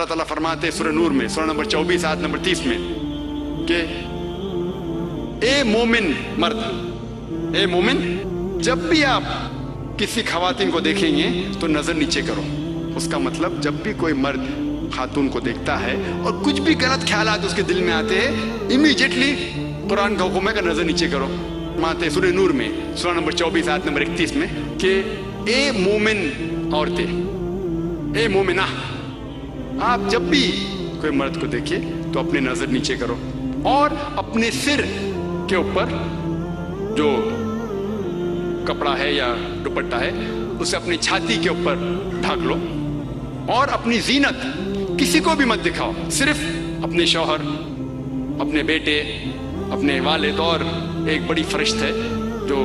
अल्लाह ताला फरमाते हैं सूरह नूर में सूरह नंबर 24 आयत नंबर 30 में कि ए मोमिन मर्द, ए मोमिन, जब भी आप किसी खवातीन को देखेंगे तो नजर नीचे करो। उसका मतलब जब भी कोई मर्द खातून को देखता है और कुछ भी गलत ख्यालात उसके दिल में आते हैं, इमीडिएटली कुरान का हुक्म है कि नजर नीचे करो। माते सूरह नूर में सूरह नंबर 24 आयत नंबर 31 में कि ए मोमिन औरतें, ए मोमिना, आप जब भी कोई मर्द को देखिए तो अपनी नजर नीचे करो और अपने सिर के ऊपर जो कपड़ा है या दुपट्टा है उसे अपनी छाती के ऊपर ढक लो और अपनी जीनत किसी को भी मत दिखाओ, सिर्फ अपने शौहर, अपने बेटे, अपने वालिद और एक बड़ी फरिश्त है जो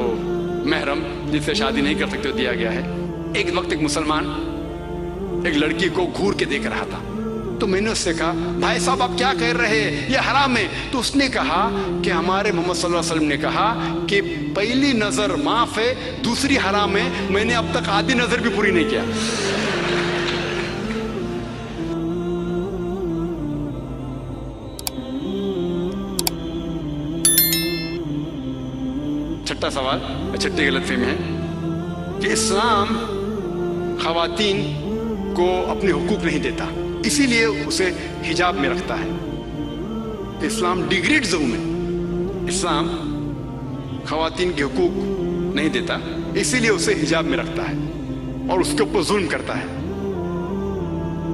महरम जिससे शादी नहीं कर सकते दिया गया है। एक वक्त एक मुसलमान एक लड़की को घूर के देख रहा था, तो मैंने उससे कहा, भाई साहब आप क्या कह रहे हैं, ये हराम है। तो उसने कहा कि हमारे मोहम्मद सल्लल्लाहु अलैहि वसल्लम ने कहा कि पहली नजर माफ है, दूसरी हराम है। मैंने अब तक आधी नजर भी पूरी नहीं किया। छठा सवाल, छठी गलतफहमी है कि इस्लाम खवातीन को अपने हुकूक नहीं देता, इसीलिए उसे हिजाब में रखता है। इस्लाम डिग्रेड्स द वुमेन, इस्लाम खवातीन के हुकूक नहीं देता, इसीलिए उसे हिजाब में रखता है और उसके ऊपर जुल्म करता है।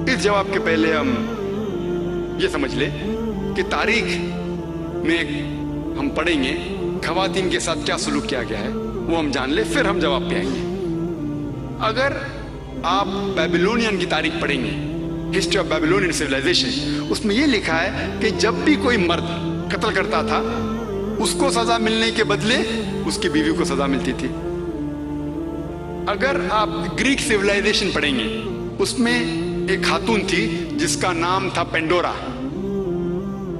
इस जवाब के पहले हम ये समझ ले कि तारीख में हम पढ़ेंगे खवातीन के साथ क्या सलूक किया गया है, वो हम जान ले, फिर हम जवाब पे आएंगे। अगर आप बेबीलोनियन की तारीख पढ़ेंगे, हिस्ट्री ऑफ बेबीलोनियन सिविलाइजेशन, उसमें यह लिखा है कि जब भी कोई मर्द कत्ल करता था उसको सजा मिलने के बदले उसकी बीवी को सजा मिलती थी। अगर आप ग्रीक सिविलाइजेशन पढ़ेंगे, उसमें एक खातून थी जिसका नाम था पेंडोरा,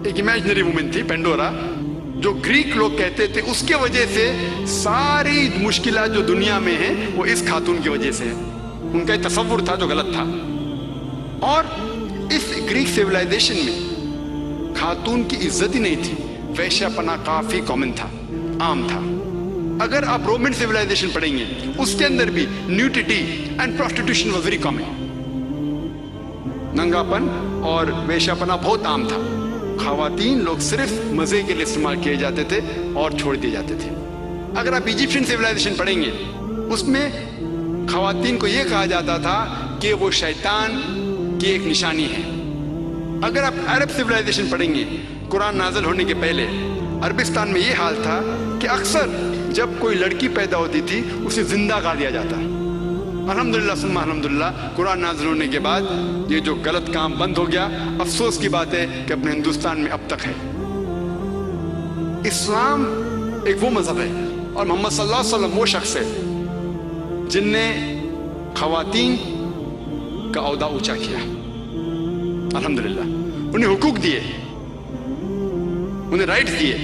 एक इमेजिनरी वुमेन थी पेंडोरा, जो ग्रीक लोग कहते थे उसके वजह से सारी मुश्किलात जो दुनिया में है वो इस खातून की वजह से है। उनका तसव्वुर था जो गलत था। और इस ग्रीक सिविलाइजेशन में खातून की इज्जत ही नहीं थी, वैश्यापना काफी कॉमन था, आम था। अगर आप रोमन सिविलाइजेशन पढ़ेंगे, उसके अंदर भी nudity and prostitution was very common, नंगापन और वैश्यापना बहुत आम था। खवातीन लोग सिर्फ मजे के लिए इस्तेमाल किए जाते थे और छोड़ दिए जाते थे। अगर आप इजिप्शियन सिविलाइजेशन पढ़ेंगे, उसमें खवातीन को यह कहा जाता था कि वो शैतान की एक निशानी है। अगर आप अरब सिविलाइजेशन पढ़ेंगे, कुरान नाज़िल होने के पहले अरबिस्तान में ये हाल था कि अक्सर जब कोई लड़की पैदा होती थी उसे जिंदा गाड़ दिया जाता। अल्हम्दुलिल्लाह सुम्मा अल्हम्दुलिल्लाह, कुरान नाज़िल होने के बाद ये जो गलत काम बंद हो गया। अफसोस की बात है कि अपने हिंदुस्तान में अब तक है। इस्लाम एक वो मजहब है और मोहम्मद सल्लल्लाहु अलैहि वसल्लम वो शख्स है जिनने खवातीन का औहदा ऊंचा किया। अल्हम्दुलिल्लाह, उन्हें हुकूक दिए, उन्हें राइट्स दिए,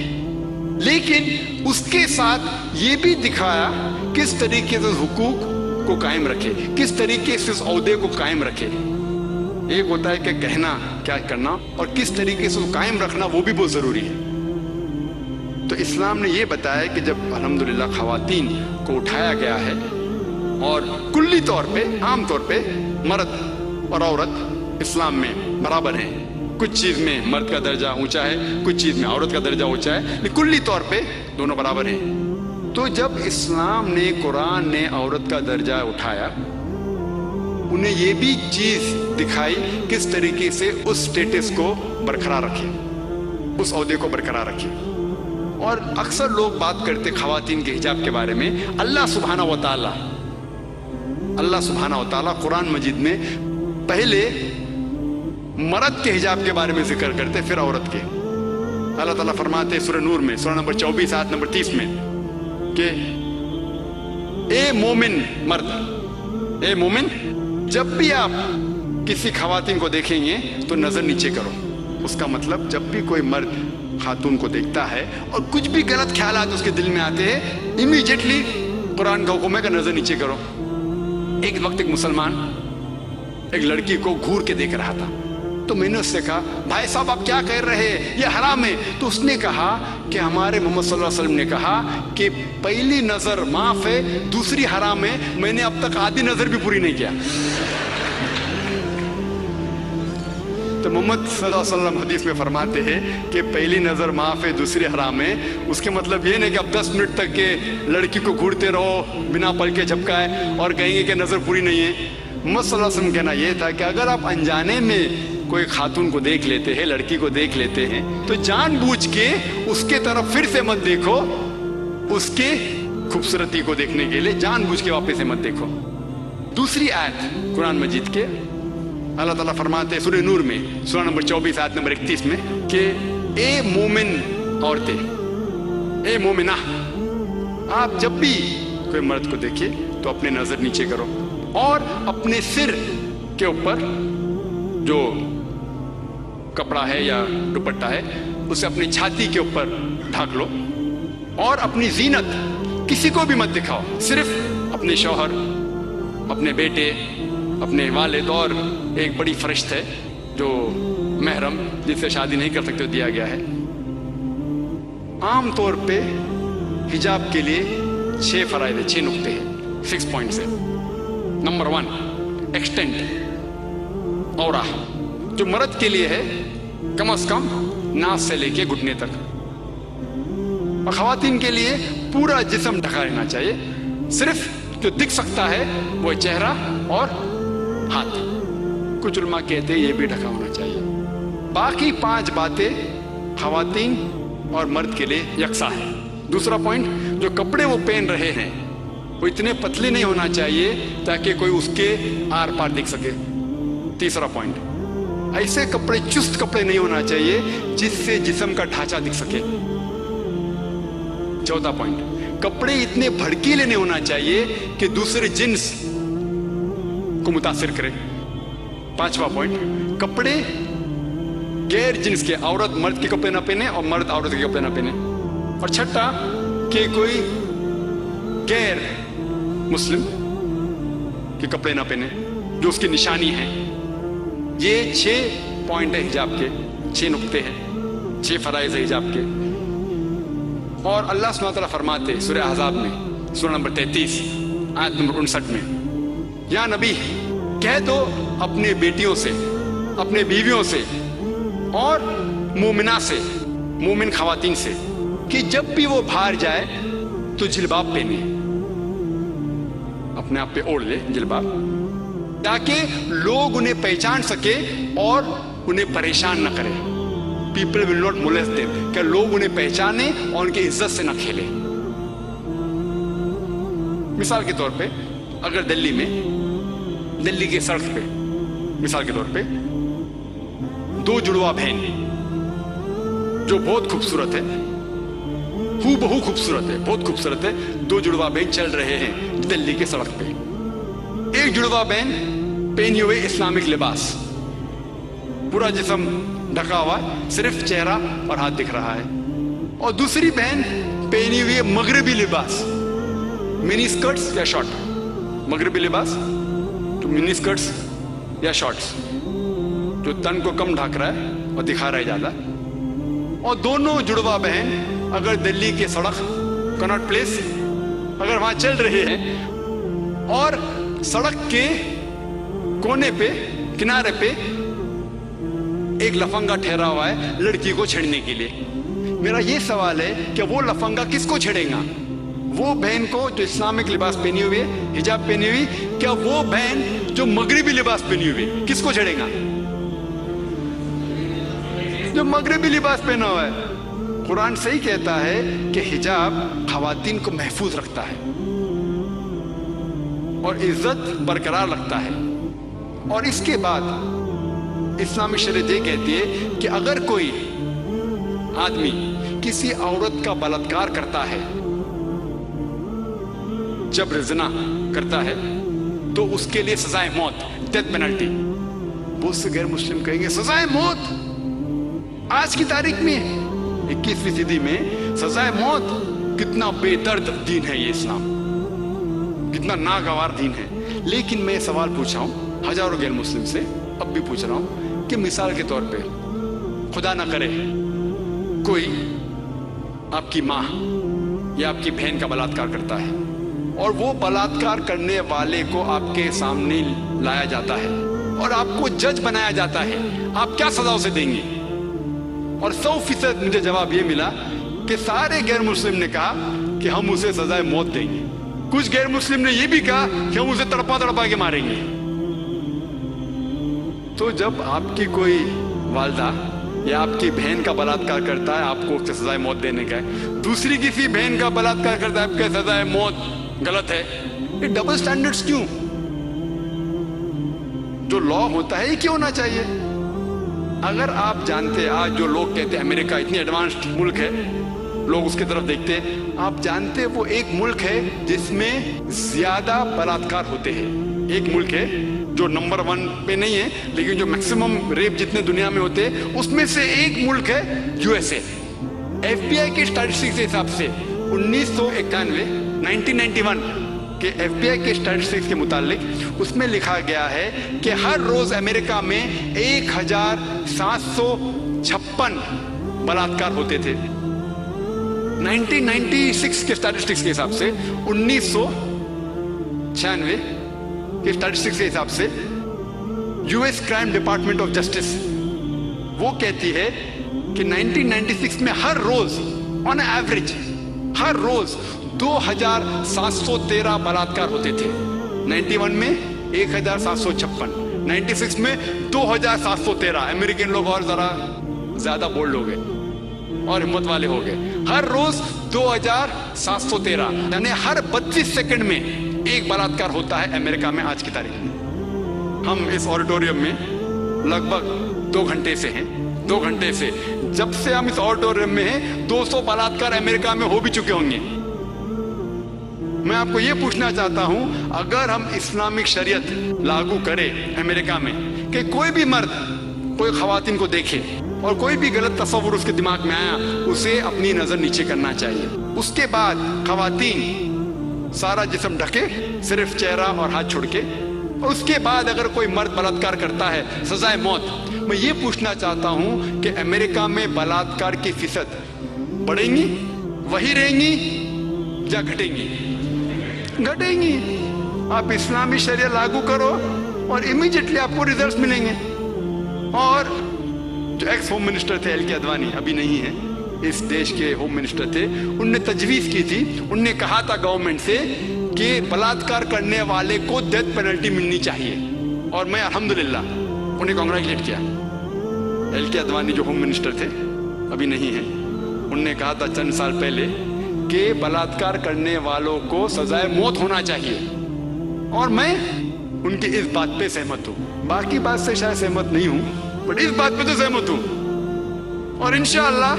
लेकिन उसके साथ ये भी दिखाया किस तरीके से हुकूक को कायम रखे, किस तरीके से उस औहदे को कायम रखे। एक होता है कि कहना क्या करना और किस तरीके से उसको कायम रखना, वो भी बहुत जरूरी है। तो इस्लाम ने यह बताया कि जब अल्हम्दुलिल्लाह खवातीन को उठाया गया है और कुल्ली तौर पे, आम तौर पे मर्द और औरत इस्लाम में बराबर हैं। कुछ चीज में मर्द का दर्जा ऊंचा है, कुछ चीज में औरत का दर्जा ऊंचा है, लेकिन कुल्ली तौर पे दोनों बराबर हैं। तो जब इस्लाम ने, कुरान ने औरत का दर्जा उठाया, उन्हें ये भी चीज दिखाई किस तरीके से उस स्टेटस को बरकरार रखे, उस ओहदे को बरकरार रखे। और अक्सर लोग बात करते खवातीन के हिजाब के बारे में। अल्लाह सुब्हाना व तआला कुरान मजीद में पहले मर्द के हिजाब के बारे में जिक्र करते, फिर औरत के। अल्लाह ताला फरमाते सूरह नूर में सूरह नंबर 24 आयत नंबर 30 में कि ए मोमिन मर्द, ए मोमिन, जब भी आप किसी खवातीन को देखेंगे तो नजर नीचे करो। उसका मतलब जब भी कोई मर्द खातून को देखता है और कुछ भी गलत ख्यालात उसके दिल में आते हैं, इमीडिएटली कुरान का हुक्म है कि नजर नीचे करो। एक वक्त एक मुसलमान एक लड़की को घूर के देख रहा था, تو میں نے اس سے کہا بھائی صاحب آپ کیا کہہ رہے ہیں, یہ حرام ہے. تو اس نے کہا کہ ہمارے محمد صلی اللہ علیہ وسلم نے کہا کہ پہلی نظر معاف ہے, دوسری حرام ہے. میں نے اب تک آدھی نظر بھی پوری نہیں کیا. تو محمد صلی اللہ علیہ وسلم حدیث میں فرماتے ہیں کہ پہلی نظر معاف ہے, دوسری حرام ہے. اس کے مطلب یہ نہیں کہ اب 10 منٹ تک کے لڑکی کو گھورتے رہو بنا پل کے جھپکائے اور کہیں گے کہ نظر پوری نہیں ہے. محمد صلی اللہ علیہ وسلم کہنا یہ تھا کہ اگر آپ انجانے میں کوئی خاتون کو دیکھ لیتے ہیں, لڑکی کو دیکھ لیتے ہیں, تو جان بوجھ کے اس کے طرف پھر سے مت دیکھو. اس کے خوبصورتی کو دیکھنے کے لیے جان بوجھ کے واپس سے مت دیکھو. دوسری آیت قرآن مجید کے اللہ تعالیٰ فرماتے ہیں سورہ نور میں سورہ نمبر 24 آیت نمبر 31 میں کہ اے مومن عورتیں, اے مومنہ, آپ جب بھی کوئی مرد کو دیکھیں تو اپنے نظر نیچے کرو اور اپنے سر کے اوپر جو کپڑا ہے یا دوپٹہ ہے اسے اپنی چھاتی کے اوپر ڈھانک لو, اور اپنی زینت کسی کو بھی مت دکھاؤ, صرف اپنے شوہر, اپنے بیٹے, اپنے والد, اور ایک بڑی فرشت ہے جو محرم جس سے شادی نہیں کر سکتے دیا گیا ہے. عام طور پہ حجاب کے لیے 6 فرائض ہیں, 6 نقطے ہیں, 6 پوائنٹس ہیں. نمبر 1 ایکسٹینڈ اورا, جو مرد کے لیے ہے کم از کم ناس سے لے کے گھٹنے تک, اور خواتین کے لیے پورا جسم ڈھکا رہنا چاہیے. صرف جو دکھ سکتا ہے وہ چہرہ اور ہاتھ. کچھ علماء کہتے ہیں یہ بھی ڈھکا ہونا چاہیے. باقی 5 باتیں خواتین اور مرد کے لیے یکساں ہیں. دوسرا پوائنٹ, جو کپڑے وہ پہن رہے ہیں وہ اتنے پتلے نہیں ہونا چاہیے تاکہ کوئی اس کے آر پار دیکھ سکے. تیسرا پوائنٹ, ایسے کپڑے, چست کپڑے نہیں ہونا چاہیے جس سے جسم کا ڈھانچہ دکھ سکے. چوتھا پوائنٹ, کپڑے اتنے بھڑکیلے نہیں ہونا چاہیے کہ دوسرے جنس کو متاثر کرے. پانچواں پوائنٹ, کپڑے غیر جنس کے, عورت مرد کے کپڑے نہ پہنے اور مرد عورت کے کپڑے نہ پہنے. اور چھٹا کہ کوئی غیر مسلم کے کپڑے نہ پہنے جو اس کی نشانی ہے. یہ 6 پوائنٹ ہے حجاب کے, 6 نقطے ہیں, 6 فرائض ہے حجاب کے. اور اللہ سبحانہ وتعالیٰ فرماتے سورہ احزاب میں سورہ نمبر 33 آیت نمبر 59 میں, یا نبی کہہ دو اپنے بیٹیوں سے, اپنے بیویوں سے اور مومنہ سے, مومن خواتین سے, کہ جب بھی وہ باہر جائے تو جلباب پہنے, اپنے آپ پہ اوڑھ لے جلباب, تاکہ لوگ انہیں پہچان سکے اور انہیں پریشان نہ کرے. People will not molest them, کہ لوگ انہیں پہچانے اور ان کی عزت سے نہ کھیلے. مثال کے طور پہ اگر دلی میں, دلی کے سڑک پہ مثال کے طور پہ 2 جڑواں بہن جو بہت خوبصورت ہے, ہو بہو خوبصورت ہے, بہت خوبصورت ہے, 2 جڑواں بہن چل رہے ہیں دلی کے سڑک پہ. ایک جڑواں بہن پہنی ہوئے اسلامک لباس, پورا جسم ڈھکا ہوا ہے, صرف چہرہ اور ہاتھ دکھ رہا ہے. اور دوسری بہن پہنی ہوئی مغربی لباس, منی اسکرٹس یا شارٹ, مغربی لباس تو منی اسکرٹس یا شارٹس جو تن کو کم ڈھک رہا ہے اور دکھا رہا ہے زیادہ. اور دونوں جڑواں بہن اگر دلی کے سڑک کناٹ پلیس اگر وہاں چل رہے ہیں اور سڑک کے کونے پہ, کنارے پہ ایک لفنگا ٹھہرا ہوا ہے لڑکی کو چھیڑنے کے لیے, میرا یہ سوال ہے کہ وہ لفنگا کس کو چھیڑے گا؟ وہ بہن کو جو اسلامک لباس پہنی ہوئی ہے, حجاب پہنی ہوئی, کیا وہ بہن جو مغربی لباس پہنی ہوئی کس کو چھیڑے گا؟ جو مغربی لباس پہنا ہوا ہے. قرآن صحیح کہتا ہے کہ حجاب خواتین کو محفوظ رکھتا ہے اور عزت برقرار رکھتا ہے. اور اس کے بعد اسلامی شریعت یہ کہتی ہے کہ اگر کوئی آدمی کسی عورت کا بلاత్కాر کرتا ہے, جبر زنا کرتا ہے, تو اس کے لیے سزائے موت, ڈیتھ پینلٹی. بہت سے غیر مسلم کہیں گے سزائے موت, آج کی تاریخ میں 21ویں صدی میں سزائے موت, کتنا بے درد دین ہے یہ اسلام, کتنا ناگوار دین ہے. لیکن میں سوال پوچھا ہوں ہزاروں غیر مسلم سے, اب بھی پوچھ رہا ہوں कि मिसाल के तौर पे खुदा ना करे कोई आपकी माँ या आपकी बहन का बलात्कार करता है और वो बलात्कार करने वाले को आपके सामने लाया जाता है और आपको जज बनाया जाता है, आप क्या सजा उसे देंगे? और 100% मुझे जवाब ये मिला कि सारे गैर मुस्लिम ने कहा कि हम उसे सजाए मौत देंगे। कुछ गैर मुस्लिम ने ये भी कहा कि हम उसे तड़पा तड़पा के मारेंगे। तो जब आपकी कोई वालदा या आपकी बहन का बलात्कार करता है, आपको उससे सजाए मौत देने का है, दूसरी किसी बहन का बलात्कार करता है, आपके सजाए मौत गलत है। ये डबल स्टैंडर्ड्स क्यों? जो लॉ होता है ये क्यों होना चाहिए? अगर आप जानते, आज जो लोग कहते हैं अमेरिका इतनी एडवांस्ड मुल्क है, लोग उसकी तरफ देखते हैं, आप जानते वो एक मुल्क है जिसमें ज्यादा बलात्कार होते हैं। एक मुल्क है जो नंबर 1 पे नहीं है, लेकिन जो मैक्सिमम रेप जितने दुनिया में होते हैं उसमें से एक मुल्क है यूएसए। FBI के स्टैटिस्टिक्स के हिसाब से 1991 के FBI के स्टैटिस्टिक्स के मुताबिक उसमें लिखा गया है कि हर रोज अमेरिका में 1756 बलात्कार होते थे। 1996 के स्टैटिस्टिक्स के हिसाब से 1996 के स्टैटिस्टिक्स के हिसाब से US crime department of justice वो कहती है कि 1996 में हर रोज ऑन एवरेज हर रोज 2713 बलात्कार होते थे। 91 में 1756, 96 में 2713। अमेरिकन लोग और जरा ज्यादा बोल्ड हो गए और हिम्मत वाले हो गए। हर रोज 2713, यानी हर 32 सेकंड में एक बलात्कार होता है अमेरिका में आज की तारीख में। हम इस ऑडिटोरियम में लगभग 2 घंटे से हैं। 2 घंटे से जब से हम इस ऑडिटोरियम में हैं 200 बलात्कार अमेरिका में हो भी चुके होंगे। मैं आपको यह पूछना चाहता हूं, अगर हम इस्लामिक शरीयत लागू करें अमेरिका में कि कोई भी मर्द कोई खवातीन को देखे और कोई भी गलत तस्वुर उसके दिमाग में आया, उसे अपनी नजर नीचे करना चाहिए। उसके बाद खवातीन सारा जिस्म ढके, सिर्फ चेहरा और हाथ छोड़ के, और उसके बाद अगर कोई मर्द बलात्कार करता है सजाए मौत। मैं ये पूछना चाहता हूं कि अमेरिका में बलात्कार की फीसद बढ़ेंगी, वही रहेंगी या घटेंगी? घटेंगी। आप इस्लामी शरिया लागू करो और इमीडिएटली आपको रिजल्ट्स मिलेंगे। और जो एक्स होम मिनिस्टर थे एल के अडवाणी, अभी नहीं है, इस देश के होम मिनिस्टर थे, उनने तजवीज की थी, उनने कहा था गवर्नमेंट से कि बलात्कार करने वाले को डेथ पेनल्टी मिलनी चाहिए। और मैं अल्हम्दुलिल्लाह उन्हें कांग्रेचुलेट किया। एल के अडवाणी जो होम मिनिस्टर थे, अभी नहीं है, उनने कहा था चंद साल पहले कि बलात्कार करने वालों को सजाए मौत होना चाहिए। और मैं उनकी इस बात पे सहमत हूँ। बाकी बात से शायद सहमत नहीं हूँ, बट इस बात पे तो सहमत हूँ। और इंशाअल्लाह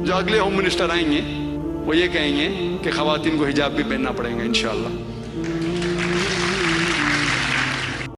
जो अगले होम मिनिस्टर आएंगे वो ये कहेंगे कि खवातीन को हिजाब भी पहनना पड़ेगा इंशाअल्लाह।